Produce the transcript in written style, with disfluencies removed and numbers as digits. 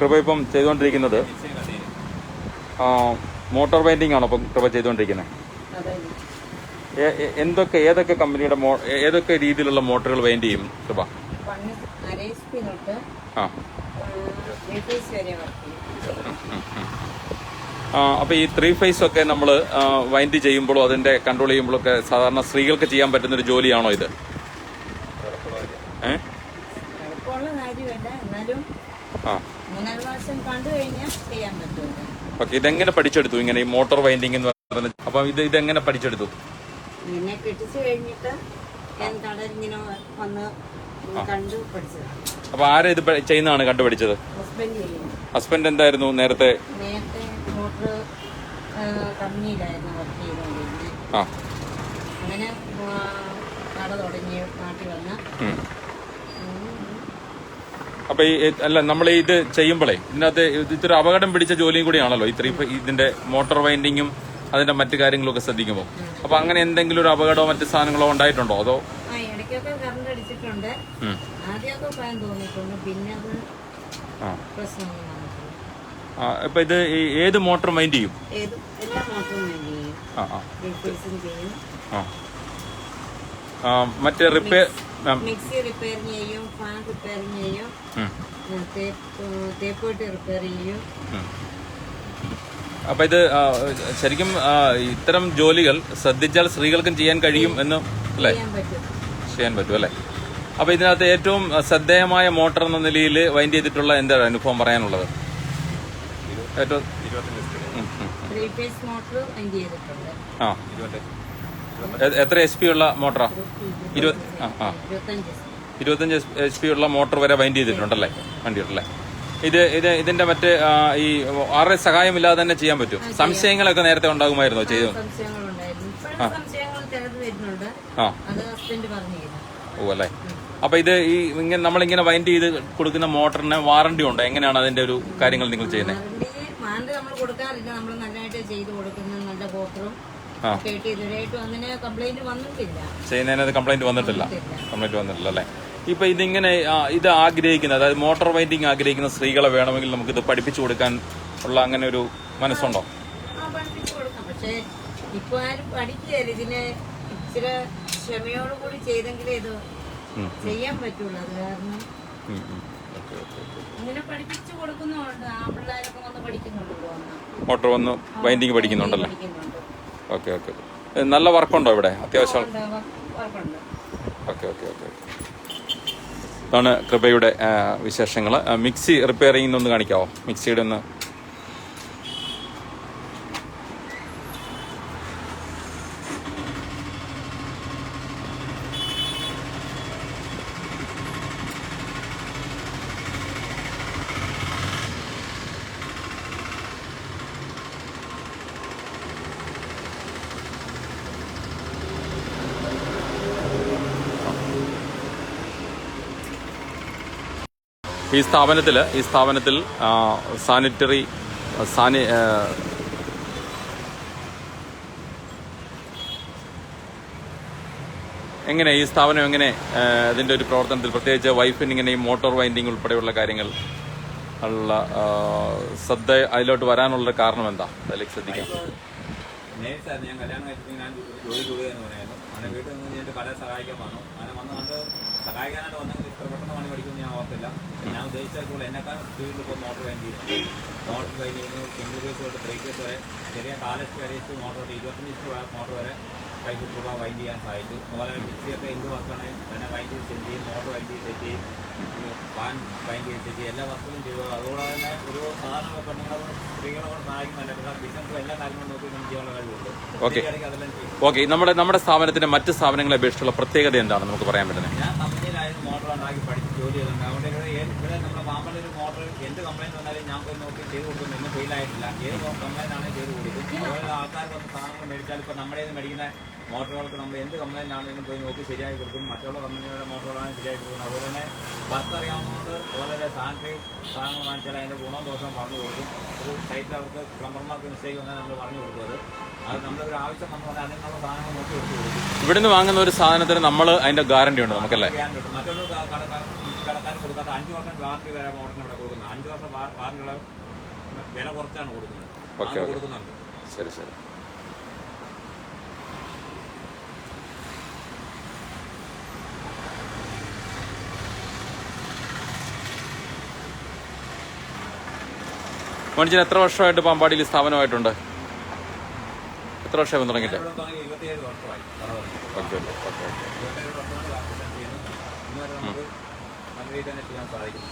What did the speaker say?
കൃപ ഇപ്പം ചെയ്തുകൊണ്ടിരിക്കുന്നത് മോട്ടോർ വൈൻഡിങ് ആണോ ഇപ്പം കൃപ ചെയ്തുകൊണ്ടിരിക്കുന്നത്? ഏതൊക്കെ കമ്പനിയുടെ ഏതൊക്കെ രീതിയിലുള്ള മോട്ടറുകൾ വൈൻഡ് ചെയ്യും കൃപ? അപ്പോൾ ഈ 3 ഫേസ് ഒക്കെ നമ്മൾ വൈൻഡ് ചെയ്യുമ്പോഴോ അതിന്റെ കൺട്രോൾ ചെയ്യുമ്പോഴൊക്കെ സാധാരണ സ്ത്രീകൾക്ക് ചെയ്യാൻ പറ്റുന്ന ഒരു ജോലിയാണോ ഇത്? ഓക്കെ, ഇതെങ്ങനെ പഠിച്ചെടുത്തു ഇങ്ങനെ ഈ മോട്ടോർ വൈൻഡിങ് എന്ന് പറയുന്നത്? അപ്പൊ ഇതെങ്ങനെ പഠിച്ചെടുത്തു? അപ്പൊ ആരാ ഇത് ചെയ്യുന്നതാണ് കണ്ടുപിടിച്ചത്? ഹസ്ബൻഡ് എന്തായിരുന്നു നേരത്തെ? അപ്പൊ അല്ല, നമ്മൾ ഇത് ചെയ്യുമ്പോഴേ ഇതിനകത്ത് ഇതൊരു അപകടം പിടിച്ച ജോലിയും കൂടിയാണല്ലോ ഇതിന്റെ മോട്ടോർ വൈൻഡിങ്ങും അതിന്റെ മറ്റു കാര്യങ്ങളൊക്കെ ശ്രദ്ധിക്കുമ്പോൾ. അപ്പൊ അങ്ങനെ എന്തെങ്കിലും ഒരു അപകടമോ മറ്റു സാധനങ്ങളോ ഉണ്ടായിട്ടുണ്ടോ? അതോ ഇപ്പൊ ഇത് ഏത് മോട്ടോർ വൈൻഡ് ചെയ്യും? മറ്റേ റിപ്പയർ മിക്സി റിപ്പയർ ചെയ്യും, ഫാൻ റിപ്പയർ ചെയ്യും, തേപ്പുപെട്ടി റിപ്പയർ ചെയ്യും. അപ്പൊ ഇത് ശരിക്കും ഇത്തരം ജോലികൾ ശ്രദ്ധിച്ചാൽ സ്ത്രീകൾക്കും ചെയ്യാൻ കഴിയും എന്ന് അല്ലേ? ചെയ്യാൻ പറ്റും അല്ലേ? അപ്പൊ ഇതിനകത്ത് ഏറ്റവും ശ്രദ്ധേയമായ മോട്ടോർ എന്ന നിലയിൽ വൈൻഡ് ചെയ്തിട്ടുള്ള എന്താണ് അനുഭവം പറയാനുള്ളത്? ഏറ്റവും 3 ഫേസ് മോട്ടോർ വൈൻഡ് ചെയ്തിട്ടുണ്ട്. എത്ര HP ഉള്ള മോട്ടറാ? 25 HP ഉള്ള മോട്ടോർ വരെ വൈൻഡ് ചെയ്തിട്ടുണ്ടല്ലേ വണ്ടിയുണ്ടല്ലേ? ഇതിന്റെ മറ്റേ ഈ ആരുടെ സഹായമില്ലാതെ തന്നെ ചെയ്യാൻ പറ്റും? സംശയങ്ങളൊക്കെ നേരത്തെ ഉണ്ടാകുമായിരുന്നോ? ചെയ്തു. ഓ അല്ലേ. അപ്പൊ ഇത് ഈ നമ്മളിങ്ങനെ വൈൻഡ് ചെയ്ത് കൊടുക്കുന്ന മോട്ടറിന് വാറണ്ടി ഉണ്ടോ? എങ്ങനെയാണ് അതിന്റെ ഒരു കാര്യങ്ങൾ നിങ്ങൾ ചെയ്യുന്നത്? നമ്മൾ കൊടുക്കാറില്ല, നമ്മൾ നല്ലതായിട്ട് ചെയ്ത് കൊടുക്കുന്ന നല്ല മോട്ടറും ചെയ്യുന്നതിനകത്ത് കംപ്ലൈന്റ് വന്നിട്ടില്ല അല്ലേ? ഇപ്പൊ ഇതിങ്ങനെ ഇത് ആഗ്രഹിക്കുന്ന, അതായത് മോട്ടോർ വൈൻഡിങ് ആഗ്രഹിക്കുന്ന സ്ത്രീകളെ വേണമെങ്കിൽ നമുക്ക് ഇത് പഠിപ്പിച്ചു കൊടുക്കാൻ ഉള്ള അങ്ങനെ ഒരു മനസ്സുണ്ടോ? പക്ഷേ ഇപ്പൊ ആരും പഠിക്കുകയല്ല. ഇതിനെ ഇച്ചിരി ക്ഷമയോടുകൂടി ചെയ്തെങ്കിലേ ഇത് ചെയ്യാൻ പറ്റുള്ളൂ. അത് കാരണം ഇങ്ങനെ പഠിപ്പിച്ചു കൊടുക്കുന്നുണ്ട്. ആ പിള്ളേരൊക്കെ വന്ന് പഠിക്കുന്നുണ്ടല്ലോ, മോട്ടോർ വന്ന് വൈൻഡിങ് പഠിക്കുന്നുണ്ടല്ലേ? Okay okay. നല്ല വർക്കുണ്ടോ ഇവിടെ? അത്യാവശ്യം. Okay okay okay. ഇതാണ് കൃപയുടെ വിശേഷങ്ങൾ. മിക്സി റിപ്പയറിംഗ് ഒന്ന് കാണിക്കാവോ? മിക്സിയുടെ ഒന്ന്. ഈ സ്ഥാപനത്തിൽ എങ്ങനെ ഈ സ്ഥാപനം എങ്ങനെ അതിന്റെ ഒരു പ്രവർത്തനത്തിൽ പ്രത്യേകിച്ച് വൈഫിന് ഇങ്ങനെ ഈ മോട്ടോർ വൈൻഡിങ് ഉൾപ്പെടെയുള്ള കാര്യങ്ങൾ ഉള്ള ശ്രദ്ധ അതിലോട്ട് വരാനുള്ള കാരണം എന്താ? അതിലേക്ക് ശ്രദ്ധിക്കാം. ഞാൻ കല്യാണം കഴിച്ചിട്ട് ഞാൻ ജോലി എന്ന് പറയായിരുന്നു. അങ്ങനെ വീട്ടിൽ നിന്ന് ഞാൻ പല സഹായിക്കാൻ വന്നു. അങ്ങനെ വന്ന് കണ്ട് സഹായിക്കാനായിട്ട് വന്നെങ്കിൽ ഇത്ര പെട്ടെന്ന് പണി പഠിക്കുമെന്ന് ഞാൻ ഓർത്തില്ല. ഞാൻ ഉദ്ദേശിച്ചപ്പോൾ എന്നെക്കാൾ സ്പീഡിൽ ഇപ്പോൾ മോട്ടോർ വൈൻഡ് ചെയ്യുന്നു. മോട്ടോർ വൈൻഡ് ചെയ്യുന്നു, സിംഗിൾ കേസ് തൊട്ട് 3 കേസ് വരെ, ചെറിയ കാലസ്റ്റ് വരേസ്റ്റ് മോട്ടോർ 25 മോട്ടോർ വരെ കൈക്കുള്ള വൈൻഡ് ചെയ്യാൻ സാധിച്ചു. അതുപോലെ മിക്സിയൊക്കെ എന്ത് വർക്കാണ് തന്നെ വൈൻഡ് ചെയ്ത് സെറ്റ് ചെയ്യും, മോട്ടോർ വൈൻഡ് ചെയ്ത് സെറ്റ് ചെയ്യും, ഫാൻ വൈൻഡ് ചെയ്ത് സെറ്റ് ചെയ്യും, എല്ലാ വർക്കും ചെയ്തു. അതുപോലെ തന്നെ ഒരു സാധാരണ പെണ്ണുങ്ങളോട് സ്ത്രീകളോട് സഹായിക്കുന്നില്ല. ബിസിനസ് എല്ലാ കാര്യങ്ങളും നോക്കി നമുക്ക് ചെയ്യാനുള്ള കഴിവുണ്ട്. ഓക്കെ. നമ്മുടെ സ്ഥാപനത്തിന്റെ മറ്റ് സ്ഥാപനങ്ങളെ അപേക്ഷിച്ചുള്ള പ്രത്യേകത എന്താണ് നമുക്ക് പറയാൻ പറ്റുന്നത്? ഞാൻ കമ്പനിയിലായിരുന്നു മോട്ടോർ ഉണ്ടാക്കി പഠിച്ച് ജോലി ചെയ്തിട്ടുണ്ട്. അതുകൊണ്ട് ഇവിടെ നമ്മുടെ പാമ്പലൊരു മോട്ടോർ എന്ത് കംപ്ലൈന്റ് വന്നാലും ഞാൻ പോയി നോക്കി ചെയ്ത് കൊടുക്കുന്നു. ഇന്ന് ഫെയിലായിട്ടില്ല. ഏത് കംപ്ലൈന്റ് ആണെങ്കിൽ ചെയ്ത് കൊടുക്കും. അതുപോലെ ആൾക്കാർ വന്ന് സാധനങ്ങൾ മേടിച്ചാൽ ഇപ്പോൾ നമ്മുടെ മേടിക്കുന്ന മോട്ടോറുകൾക്ക് നമ്മൾ എന്ത് കംപ്ലൈന്റ് ആണെങ്കിലും പോയി നോക്കി ശരിയായി കൊടുക്കും. മറ്റുള്ള കമ്പനികളുടെ മോട്ടോറാണ് ശരിയായി കൊടുക്കുന്നത്. അതുപോലെ തന്നെ വർക്ക് അറിയാവുന്നതുകൊണ്ട് വളരെ സാനിറ്ററി സാധനങ്ങൾ വാങ്ങിച്ചാൽ അതിൻ്റെ ഗുണവും ദോഷവും പറഞ്ഞു കൊടുക്കും. ഒരു സൈറ്റിൽ അവർക്ക് പ്ലംബർമാർക്ക് മിസ്റ്റേക്ക് വന്നാൽ നമ്മൾ പറഞ്ഞു കൊടുക്കുന്നത്. അത് നമ്മളൊരു ആവശ്യം വന്നു പറഞ്ഞാൽ അതിനുള്ള സാധനങ്ങൾ നോക്കി എടുത്ത് കൊടുക്കും. ഇവിടുന്ന് വാങ്ങുന്ന ഒരു സാധനത്തിന് നമ്മൾ അതിന്റെ ഗ്യാരണ്ടി ഉണ്ട് നമുക്കല്ലേ? മറ്റൊരു കടക്കാരൻ കൊടുക്കാത്ത 5 വർഷം വാറണ്ടി വരെ മോട്ടറിന് ഇവിടെ കൊടുക്കുന്നത്. 5 വർഷം വാറണ്ടിയുള്ള വില കുറച്ചാണ് കൊടുക്കുന്നത്. ഓക്കെ ഓക്കെ, കൊടുക്കുന്നുണ്ട്. ശരി ശരി. മനുഷ്യൻ എത്ര വർഷമായിട്ട് പാമ്പാടിയിൽ സ്ഥാപനമായിട്ടുണ്ട്? എത്ര വർഷമായി തുടങ്ങിയിട്ട്? 27 വർഷമായി. Okay okay okay. 27 വർഷമാണ് വാർഷികം ചെയ്യുന്നത്. ഇന്നുവരെ നമുക്ക് നല്ല രീതിയിൽ തന്നെ ചെയ്യാൻ സാധിക്കും.